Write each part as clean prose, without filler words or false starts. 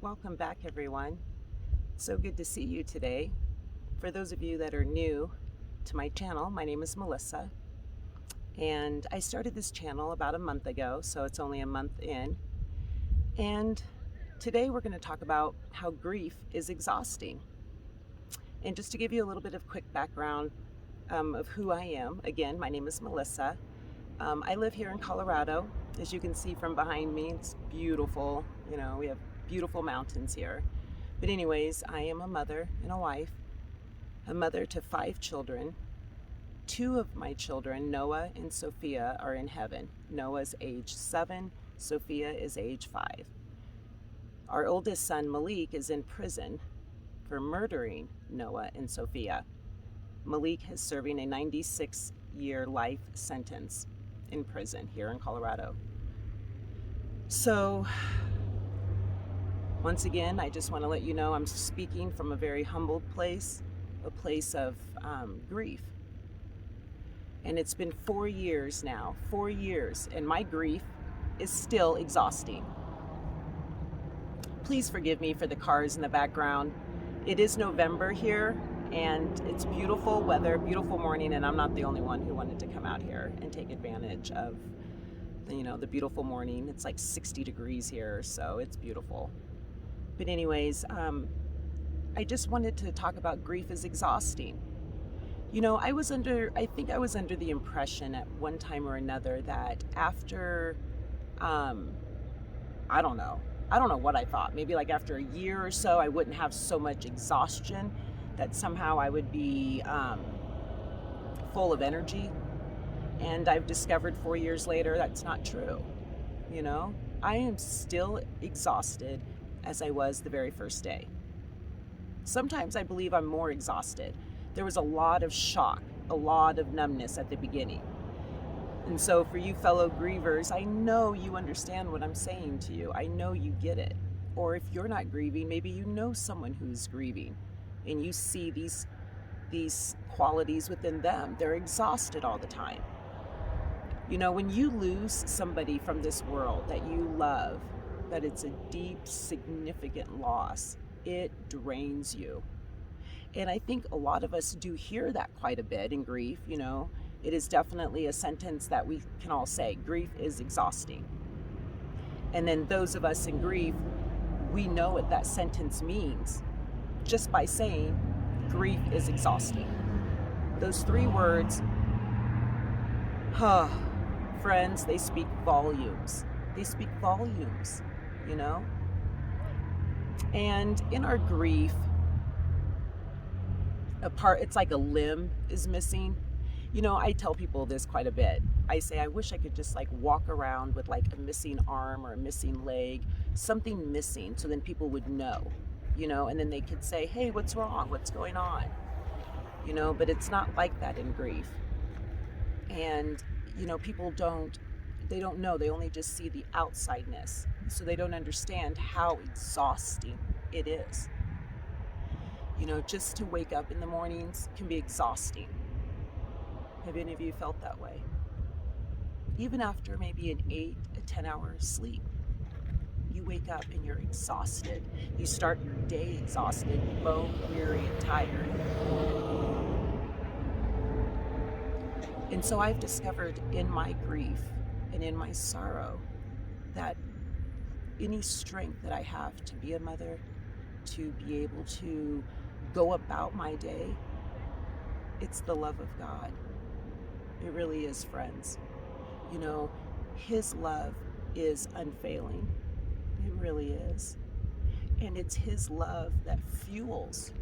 Welcome back, everyone. So good to see you today. For those of you that are new to my channel, my name is Melissa, and I started this channel about a month ago, so it's only a month in. And today we're going to talk about how grief is exhausting. And just to give you a little bit of quick background of who I am, again, my name is Melissa. I live here in Colorado. As you can see from behind me, it's beautiful. You know, we have beautiful mountains here. But anyways, I am a mother and a wife, a mother to 5 children. 2 of my children, Noah and Sophia, are in heaven. Noah's age 7, Sophia is age 5. Our oldest son, Malik, is in prison for murdering Noah and Sophia. Malik is serving a 96-year life sentence in prison here in Colorado. So, once again, I just want to let you know I'm speaking from a very humbled place, a place of grief. And it's been 4 years now, 4 years, and my grief is still exhausting. Please forgive me for the cars in the background. It is November here, and it's beautiful weather, beautiful morning, and I'm not the only one who wanted to come out here and take advantage of the beautiful morning. It's like 60 degrees here, so it's beautiful. But anyways, I just wanted to talk about grief is exhausting. I think I was under the impression at one time or another that after, I don't know what I thought. Maybe like after a year or so, I wouldn't have so much exhaustion, that somehow I would be full of energy. And I've discovered 4 years later that's not true. I am still exhausted as I was the very first day. Sometimes I believe I'm more exhausted. There was a lot of shock, a lot of numbness at the beginning. And so for you fellow grievers, I know you understand what I'm saying to you. I know you get it. Or if you're not grieving, maybe you know someone who's grieving and you see these qualities within them. They're exhausted all the time. When you lose somebody from this world that you love, that it's a deep, significant loss, it drains you. And I think a lot of us do hear that quite a bit in grief. It is definitely a sentence that we can all say, grief is exhausting. And then those of us in grief, we know what that sentence means just by saying grief is exhausting. Those 3 words, friends, they speak volumes. They speak volumes, And in our grief, it's like a limb is missing. I tell people this quite a bit. I say, I wish I could just walk around with a missing arm or a missing leg, something missing, so then people would know, and then they could say, hey, what's wrong? What's going on? But it's not like that in grief. And, people don't know. They only just see the outsideness. So they don't understand how exhausting it is. Just to wake up in the mornings can be exhausting. Have any of you felt that way? Even after maybe an 8 to 10 hour sleep, you wake up and you're exhausted. You start your day exhausted, bone weary and tired. And so I've discovered in my grief and in my sorrow that any strength that I have to be a mother, to be able to go about my day, it's the love of God. It really is, friends. His love is unfailing. It really is. And it's His love that fuels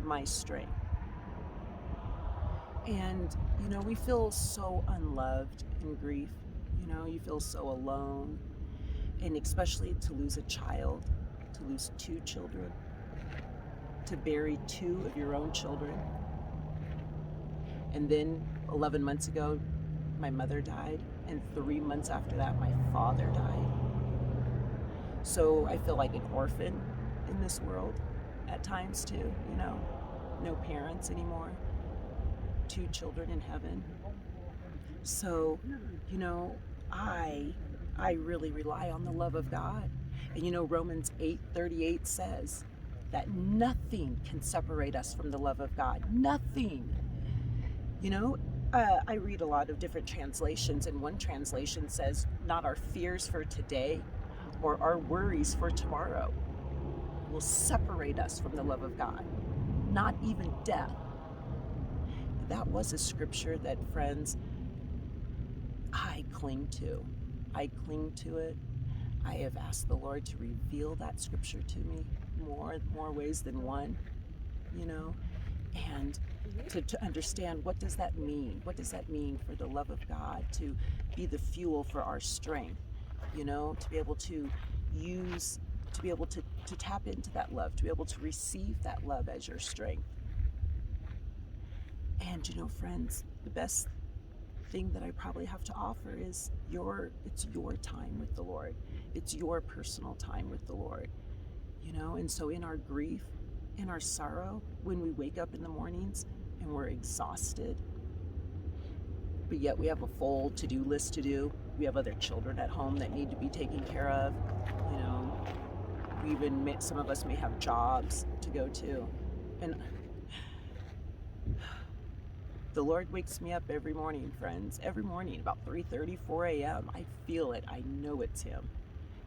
my strength. And, we feel so unloved in grief. You feel so alone. And especially to lose a child, to lose 2 children, to bury 2 of your own children. And then 11 months ago, my mother died. And 3 months after that, my father died. So I feel like an orphan in this world at times too, no parents anymore, 2 children in heaven. So, I really rely on the love of God. And you know, Romans 8:38 says that nothing can separate us from the love of God. Nothing. You know, I read a lot of different translations, and one translation says, not our fears for today or our worries for tomorrow will separate us from the love of God. Not even death. That was a scripture that, friends, I cling to. I cling to it. I have asked the Lord to reveal that scripture to me more ways than one, you know, and to understand, what does that mean? What does that mean for the love of God to be the fuel for our strength, you know, to be able to use, to be able to tap into that love, to be able to receive that love as your strength. And, you know, friends, the best thing that I probably have to offer is it's your time with the Lord. It's your personal time with the Lord, you know. And so in our grief, in our sorrow, when we wake up in the mornings and we're exhausted, but yet we have a full to-do list to do, we have other children at home that need to be taken care of, you know, some of us may have jobs to go to, and the Lord wakes me up every morning, friends. Every morning, about 3:30, 4 a.m. I feel it. I know it's Him.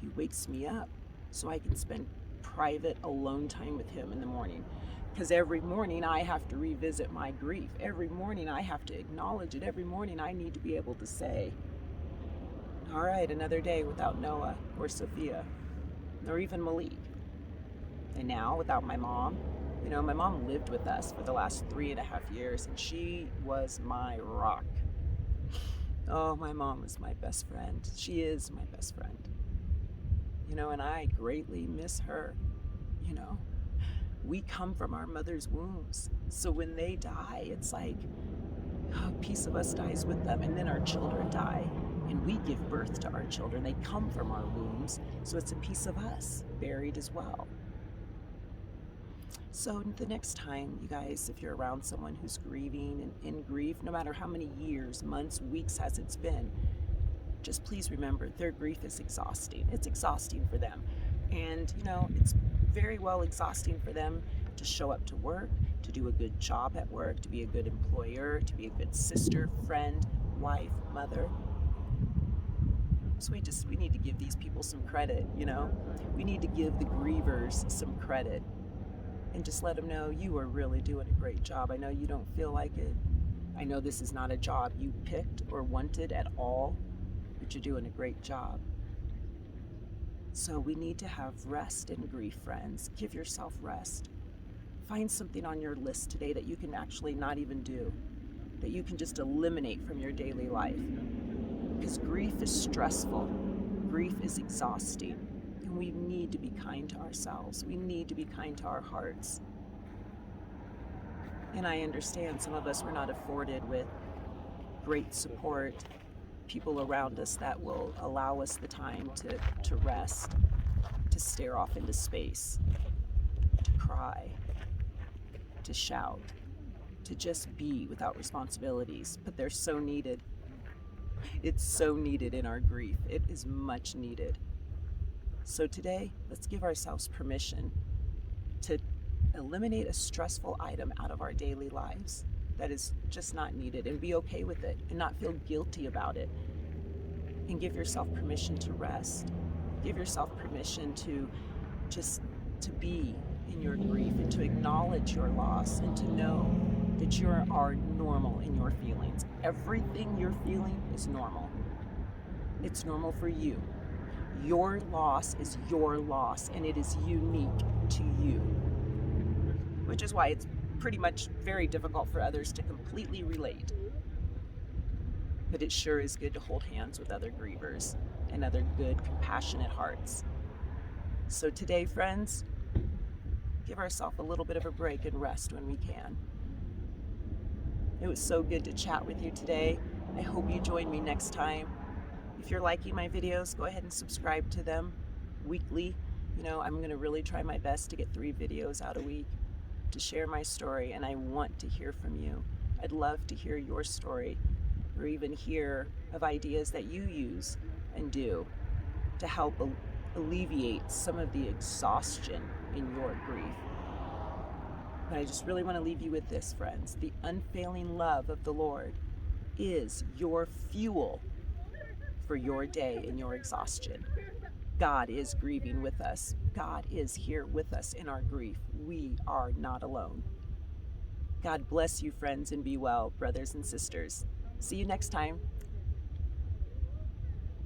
He wakes me up so I can spend private, alone time with Him in the morning. Because every morning I have to revisit my grief. Every morning I have to acknowledge it. Every morning I need to be able to say, all right, another day without Noah or Sophia, or even Malik. And now without my mom. You know, my mom lived with us for the last 3.5 years, and she was my rock. Oh, my mom was my best friend. She is my best friend. You know, and I greatly miss her. You know, we come from our mother's wombs. So when they die, it's like a piece of us dies with them, and then our children die. And we give birth to our children. They come from our wombs. So it's a piece of us buried as well. So the next time, you guys, if you're around someone who's grieving and in grief, no matter how many years, months, weeks has it's been, just please remember their grief is exhausting. It's exhausting for them. And, you know, it's very well exhausting for them to show up to work, to do a good job at work, to be a good employer, to be a good sister, friend, wife, mother. So we need to give these people some credit, you know. We need to give the grievers some credit. And just let them know you are really doing a great job. I know you don't feel like it. I know this is not a job you picked or wanted at all, but you're doing a great job. So we need to have rest in grief, friends. Give yourself rest. Find something on your list today that you can actually not even do, that you can just eliminate from your daily life. Because grief is stressful. Grief is exhausting. We need to be kind to ourselves. We need to be kind to our hearts. And I understand some of us were not afforded with great support, people around us that will allow us the time to rest, to stare off into space, to cry, to shout, to just be without responsibilities. But they're so needed. It's so needed in our grief. It is much needed. So today, let's give ourselves permission to eliminate a stressful item out of our daily lives that is just not needed, and be okay with it and not feel guilty about it. And give yourself permission to rest. Give yourself permission to just to be in your grief and to acknowledge your loss and to know that you are normal in your feelings. Everything you're feeling is normal. It's normal for you. Your loss is your loss, and it is unique to you, which is why it's pretty much very difficult for others to completely relate. But it sure is good to hold hands with other grievers and other good, compassionate hearts. So today, friends, give ourselves a little bit of a break and rest when we can. It was so good to chat with you today. I hope you join me next time. If you're liking my videos, go ahead and subscribe to them weekly. You know, I'm going to really try my best to get 3 videos out a week to share my story, and I want to hear from you. I'd love to hear your story, or even hear of ideas that you use and do to help alleviate some of the exhaustion in your grief. But I just really want to leave you with this, friends. The unfailing love of the Lord is your fuel for your day and your exhaustion. God is grieving with us. God is here with us in our grief. We are not alone. God bless you, friends, and be well, brothers and sisters. See you next time.